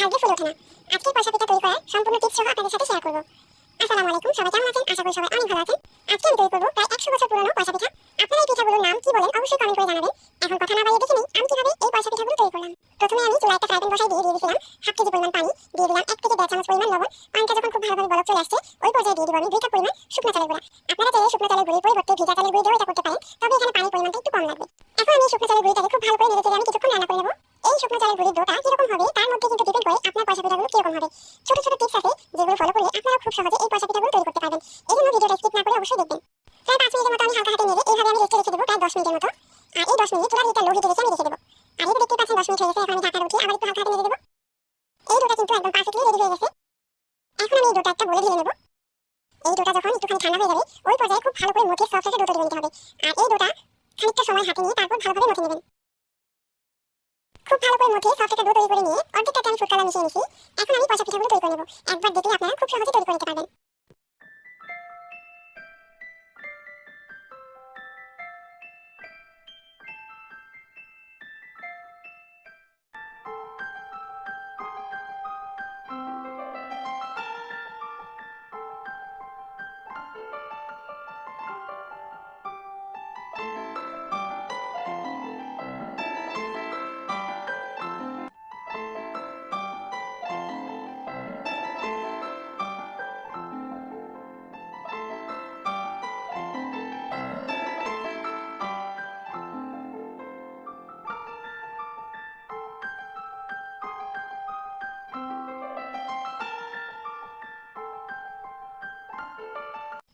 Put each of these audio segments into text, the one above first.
ভাগ্যে ফুল ওঠে না। আজকে পয়সা পিঠা তৈরি করার সম্পূর্ণ টিপস সহ আপনাদের সাথে শেয়ার করব। আসসালামু আলাইকুম, সবাই কেমন আছেন? আশা করি সবাই অনেক ভালো আছেন। আজকে আমি তৈরি করব প্রায় 100 বছর পুরনো পয়সা পিঠা। আপনারা এই পিঠাগুলোর নাম কি বলেন অবশ্যই কমেন্ট করে জানাবেন। এখন কথা না বাড়িয়ে দেখে নিই আমি কিভাবে এই পয়সা পিঠাগুলো তৈরি করলাম। প্রথমে আমি চুলায় একটা ফ্রাই প্যান বসাই দিয়ে দিয়েছিলাম হাফ কেজি পরিমাণ পানি, দিয়ে দিলাম 1 থেকে 1.5 চামচ পরিমাণ লবণ। পানিটা যখন খুব ভালোভাবে বলক চলে আসছে ওই পর্যায়ে দিয়ে দিব আমি 2 কাপ পরিমাণ শুকনো চালের গুঁড়া। আপনারা চাইলে শুকনো চালের গুঁড়ির পরিবর্তে ভিজা চালের গুঁড়ি দিয়েও এটা করতে পারেন, তবে এখানে পানির পরিমাণটা একটু কম লাগবে। এখন আমি শুকনো চালের গুঁড়িটাকে খুব ভালো করে নেড়ে চেড়ে আমি কিছুক্ষণ রান্না করে নেব। এই শুকনো চালের গুঁড়ির ডোটা কিরকম হবে তার মধ্যে কিন্তু ডিপেন্ড করে আপনার পয়সা পিঠাগুলো কিরকম হবে। ছোট ছোট টিপস আছে যেগুলো ফলো করলে আপনারা খুব সহজে এই পয়সা পিঠাগুলো তৈরি করতে পারবেন। এজন্য ভিডিওটা স্কিপ না করে অবশ্যই দেখবেন। প্রায় 5 মিনিটের মতো আমি হালকা হাতে নেড়ে এইভাবে আমি রেখে দেব প্রায় 10 মিনিটের মতো। আর এই 10 মিনিট চুলার হিটটা লো হিটে রেখে আমি রেখে দেব। আর এই তো দেখতে পাচ্ছেন 10 মিনিট হয়ে গেছে। এখন আমি ঢাকাটা উঠিয়ে আবার একটু হালকা হাতে নেড়ে দেব। এই ডোটা কিন্তু একদম পারফেক্টলি রেডি হয়ে গেছে। এখন আমি এই ডোটা একটা বলে ঢেলে নেব। এই ডোটা যখন একটুখানি ঠান্ডা হয়ে যাবে ওই পর্যায়ে খুব ভালো করে মথে সফট একটা ডো তৈরি করে নিতে হবে। আর এই ডোটা খানিকটা সময় হাতে নিয়ে তারপর ভালোভাবে মথে নেবেন। খুব ভালো করে মথে সফট একটা ডো তৈরি করে নিয়ে অর্ধেকটা আমি ফুড কালার মিশিয়ে নিয়েছি। এখন আমি পয়সা পিঠাগুলো তৈরি করে নেব। একবার দেখলে আপনারা খুব সহজে তৈরি করে নিতে পারবেন।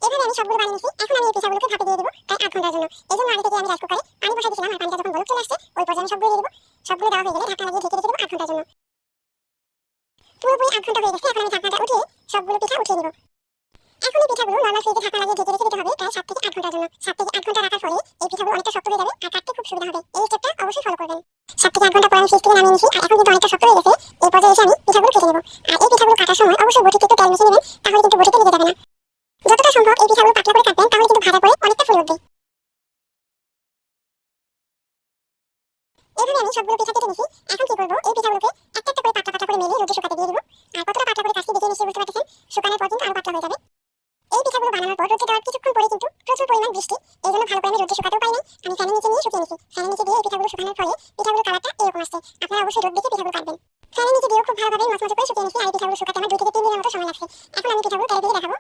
এভাবে আমি সবগুলো বানিয়ে নিয়েছি। এখন আমি এই পিঠাগুলোকে ভাপে দিয়ে দেব প্রায় 8 ঘন্টার জন্য। এজন্য আগে থেকে আমি রাইস কুকারে পানি বসাই দিয়েছিলাম আর পানিটা যখন বলক চলে আসছে ওই পর্যায়ে আমি সবগুলো দিয়ে দেব। সবগুলো দেওয়া হয়ে গেলে ঢাকনা লাগিয়ে ঢেকে রেখে দেব 8 ঘন্টার জন্য। পুরোপুরি 8 ঘন্টা হয়ে গেছে। এখন আমি ঢাকনাটা উঠিয়ে সবগুলো পিঠা উঠিয়ে নেব। এখন এই পিঠাগুলো নরমাল ফ্রিজে ঢাকনা লাগিয়ে ঢেকে রেখে দিতে হবে প্রায় 7 থেকে 8 ঘন্টার জন্য। 7 থেকে 8 ঘন্টা রাখার ফলে এই পিঠাগুলো অনেকটা শক্ত হয়ে যাবে আর কাটতে খুব সুবিধা হবে। এই স্টেপটা অবশ্যই ফলো করবেন। 7 থেকে 8 ঘন্টা পর আমি ফ্রিজ থেকে নামিয়ে নিয়েছি আর এখন কিন্তু অনেকটা শক্ত হয়ে গেছে। এই পর্যায়ে এসে আমি পিঠাগুলো কেটে নেব। আর এই পিঠাগুলো কাটার সময় অবশ্যই বটিতে একটু তেল মিশিয়ে নেবেন, তাহলে কিন্তু বটিতে লেগে যাবে না। যতটা সম্ভব এই পিঠাগুলো পাতলা করে কাটবেন, তাহলে কিন্তু ভাজা করে অনেকটা ফুলে উঠবে। এভাবে আমি সবগুলো পিঠা কেটে নিয়েছি। এখন কি করব, এই পিঠাগুলোকে একটা একটা করে পাতলা পাতলা করে মেলে রোদে শুকাতে দিয়ে দিব। আর কতটা পাতলা করে কাটছি দেখে নিশ্চয়ই বুঝতে পারতেছেন। শুকানোর পর কিন্তু আরো পাতলা হয়ে যাবে। এই পিঠাগুলো বানানোর পর রোদে দেওয়ার কিছুক্ষণ পরে কিন্তু প্রচুর পরিমাণ বৃষ্টি, এই জন্য ভালো করে আমি রোদে শুকাতেও পারিনি। আমি ফ্যানের নিচে নিয়ে শুকিয়ে নিয়েছি। ফ্যানের নিচে দিয়ে এই পিঠাগুলো শুকানোর ফলে পিঠাগুলোর কালারটা এরকম আসছে। আপনারা অবশ্যই রোদ দেখে পিঠাগুলো কাটবেন। ফ্যানের নিচে দিয়েও খুব ভালোভাবে মচমচে করে শুকিয়ে নিয়েছি। আর এই পিঠাগুলো শুকাতে আমার 2 থেকে 3 দিনের মতো সময় লাগছে। এখন আমি পিঠাগুলো তেলে দিয়ে দেখাবো।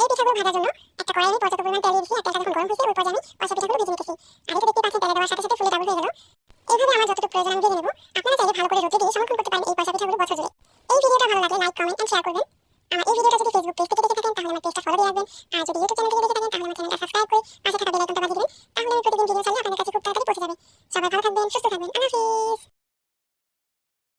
এই পিঠাগুলো ভাজার জন্য একটা কড়াইয়ে পর্যাপ্ত পরিমাণ তেল দিয়েছি। আর তেলটা যখন গরম হয়েছে ওই পর্যায়ে আমি পয়সা পিঠাগুলো ভেজে নিতেছি। আর এই তো দেখতে পাচ্ছেন তেলে দেওয়ার সাথে সাথে ফুলে ডাবল হয়ে গেল। এইভাবে আমার যতটুকু প্রয়োজন আমি ভেজে নেব। আপনারা চাইলে ভালো করে রোদে দিয়ে সংরক্ষণ করতে পারেন এই পয়সা পিঠাগুলো বছর জুড়ে। এই ভিডিওটা ভালো লাগলে লাইক, কমেন্ট এন্ড শেয়ার করবেন। আমার এই ভিডিওটা যদি ফেসবুক পেজ থেকে দেখে থাকেন তাহলে আমার পেজটা ফলো দিয়ে রাখবেন। আর যদি ইউটিউব চ্যানেল থেকে দেখে থাকেন তাহলে আমার চ্যানেলটা সাবস্ক্রাইব করে পাশে থাকা বেল আইকনটা বাজিয়ে দিবেন। তাহলে আমি প্রতিদিন ভিডিও ছাড়লে আপনাদের কাছে খুব তাড়াতাড়ি পৌঁছে যাবে। সবাই ভালো থাকবেন, সুস্থ থাকবেন। আল্লাহ হাফেজ।